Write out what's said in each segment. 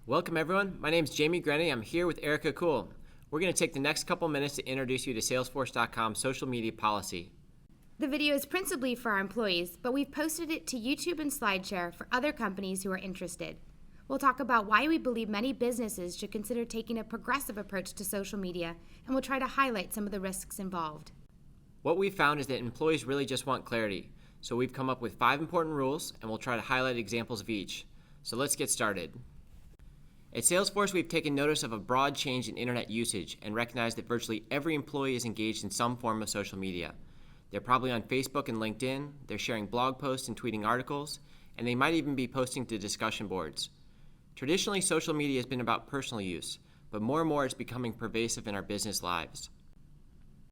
Welcome everyone, my name is Jamie Grenny. I'm here with Erica Kuhl. We're going to take the next couple minutes to introduce you to Salesforce.com social media policy. The video is principally for our employees, but we've posted it to YouTube and Slideshare for other companies who are interested. We'll talk about why we believe many businesses should consider taking a progressive approach to social media, and we'll try to highlight some of the risks involved. What we've found is that employees really just want clarity, so we've come up with 5 important rules and we'll try to highlight examples of each. So let's get started. At Salesforce, we've taken notice of a broad change in internet usage and recognize that virtually every employee is engaged in some form of social media. They're probably on Facebook and LinkedIn, they're sharing blog posts and tweeting articles, and they might even be posting to discussion boards. Traditionally, social media has been about personal use, but more and more it's becoming pervasive in our business lives.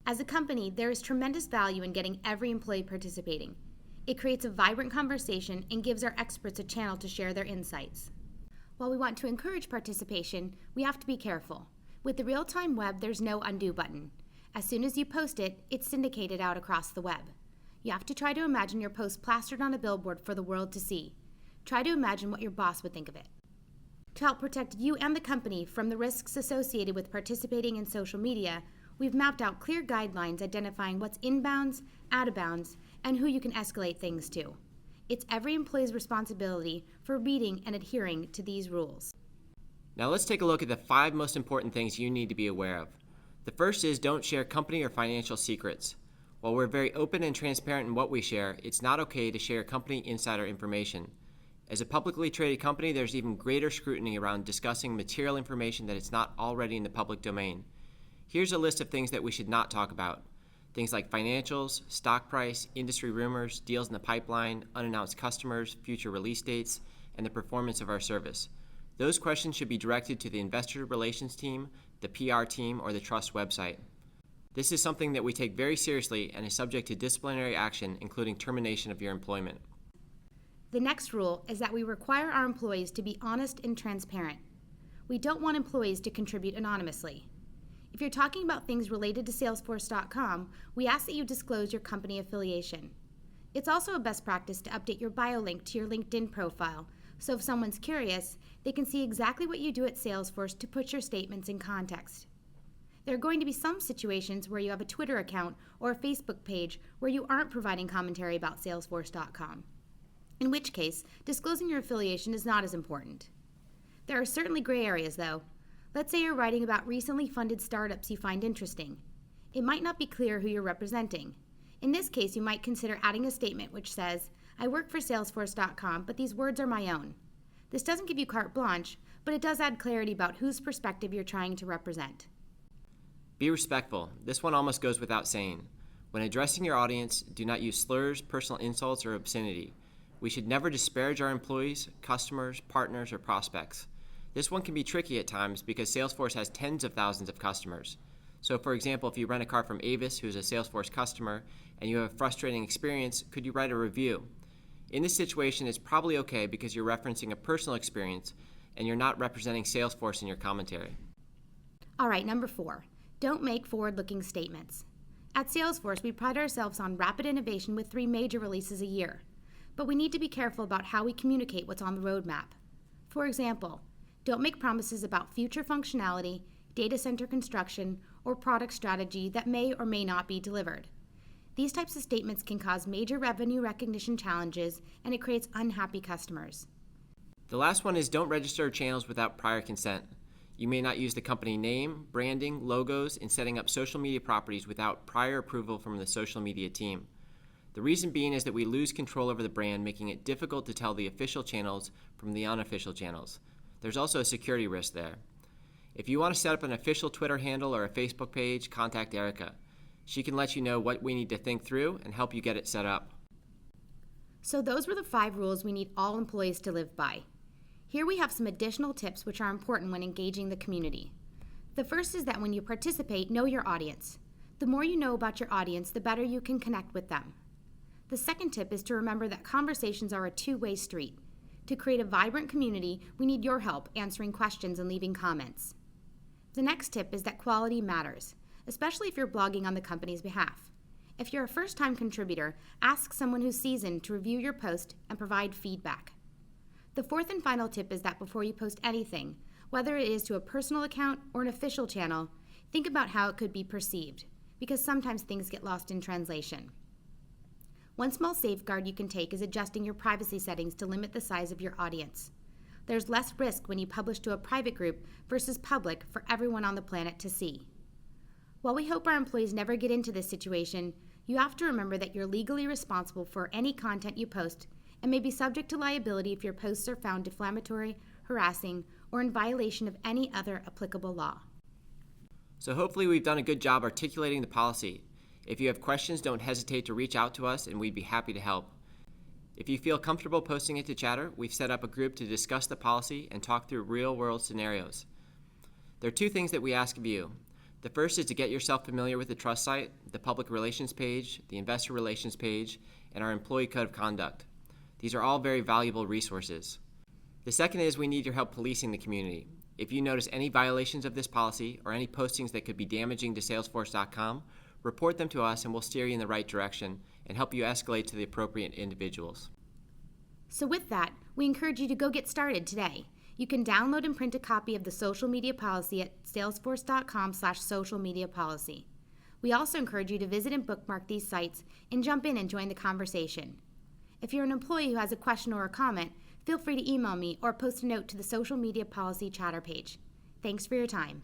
As a company, there is tremendous value in getting every employee participating. It creates a vibrant conversation and gives our experts a channel to share their insights. While we want to encourage participation, we have to be careful. With the real-time web, there's no undo button. As soon as you post it, it's syndicated out across the web. You have to try to imagine your post plastered on a billboard for the world to see. Try to imagine what your boss would think of it. To help protect you and the company from the risks associated with participating in social media, we've mapped out clear guidelines identifying what's inbounds, out-of-bounds, and who you can escalate things to. It's every employee's responsibility for reading and adhering to these rules. Now let's take a look at the 5 most important things you need to be aware of. The first is don't share company or financial secrets. While we're very open and transparent in what we share, it's not okay to share company insider information. As a publicly traded company, there's even greater scrutiny around discussing material information that is not already in the public domain. Here's a list of things that we should not talk about. Things like financials, stock price, industry rumors, deals in the pipeline, unannounced customers, future release dates, and the performance of our service. Those questions should be directed to the investor relations team, the PR team, or the trust website. This is something that we take very seriously and is subject to disciplinary action, including termination of your employment. The next rule is that we require our employees to be honest and transparent. We don't want employees to contribute anonymously. If you're talking about things related to Salesforce.com, we ask that you disclose your company affiliation. It's also a best practice to update your bio link to your LinkedIn profile, so if someone's curious, they can see exactly what you do at Salesforce to put your statements in context. There are going to be some situations where you have a Twitter account or a Facebook page where you aren't providing commentary about Salesforce.com, in which case, disclosing your affiliation is not as important. There are certainly gray areas, though. Let's say you're writing about recently funded startups you find interesting. It might not be clear who you're representing. In this case, you might consider adding a statement which says, I work for Salesforce.com, but these words are my own. This doesn't give you carte blanche, but it does add clarity about whose perspective you're trying to represent. Be respectful. This one almost goes without saying. When addressing your audience, do not use slurs, personal insults, or obscenity. We should never disparage our employees, customers, partners, or prospects. This one can be tricky at times because Salesforce has tens of thousands of customers. So for example, if you rent a car from Avis, who's a Salesforce customer, and you have a frustrating experience, could you write a review? In this situation, it's probably okay because you're referencing a personal experience and you're not representing Salesforce in your commentary. All right, number 4, don't make forward-looking statements. At Salesforce, we pride ourselves on rapid innovation with 3 major releases a year, but we need to be careful about how we communicate what's on the roadmap. For example, don't make promises about future functionality, data center construction, or product strategy that may or may not be delivered. These types of statements can cause major revenue recognition challenges, and it creates unhappy customers. The last one is don't register channels without prior consent. You may not use the company name, branding, logos, in setting up social media properties without prior approval from the social media team. The reason being is that we lose control over the brand, making it difficult to tell the official channels from the unofficial channels. There's also a security risk there. If you want to set up an official Twitter handle or a Facebook page, contact Erica. She can let you know what we need to think through and help you get it set up. So those were the 5 rules we need all employees to live by. Here we have some additional tips which are important when engaging the community. The first is that when you participate, know your audience. The more you know about your audience, the better you can connect with them. The second tip is to remember that conversations are a two-way street. To create a vibrant community, we need your help answering questions and leaving comments. The next tip is that quality matters, especially if you're blogging on the company's behalf. If you're a first-time contributor, ask someone who's seasoned to review your post and provide feedback. The fourth and final tip is that before you post anything, whether it is to a personal account or an official channel, think about how it could be perceived, because sometimes things get lost in translation. One small safeguard you can take is adjusting your privacy settings to limit the size of your audience. There's less risk when you publish to a private group versus public for everyone on the planet to see. While we hope our employees never get into this situation, you have to remember that you're legally responsible for any content you post and may be subject to liability if your posts are found defamatory, harassing, or in violation of any other applicable law. So hopefully we've done a good job articulating the policy. If you have questions, don't hesitate to reach out to us and we'd be happy to help. If you feel comfortable posting it to Chatter, we've set up a group to discuss the policy and talk through real-world scenarios. There are two things that we ask of you. The first is to get yourself familiar with the trust site, the public relations page, the investor relations page, and our employee code of conduct. These are all very valuable resources. The second is we need your help policing the community. If you notice any violations of this policy or any postings that could be damaging to Salesforce.com, report them to us and we'll steer you in the right direction and help you escalate to the appropriate individuals. So with that, we encourage you to go get started today. You can download and print a copy of the social media policy at salesforce.com/socialmediapolicy. We also encourage you to visit and bookmark these sites and jump in and join the conversation. If you're an employee who has a question or a comment, feel free to email me or post a note to the social media policy chatter page. Thanks for your time.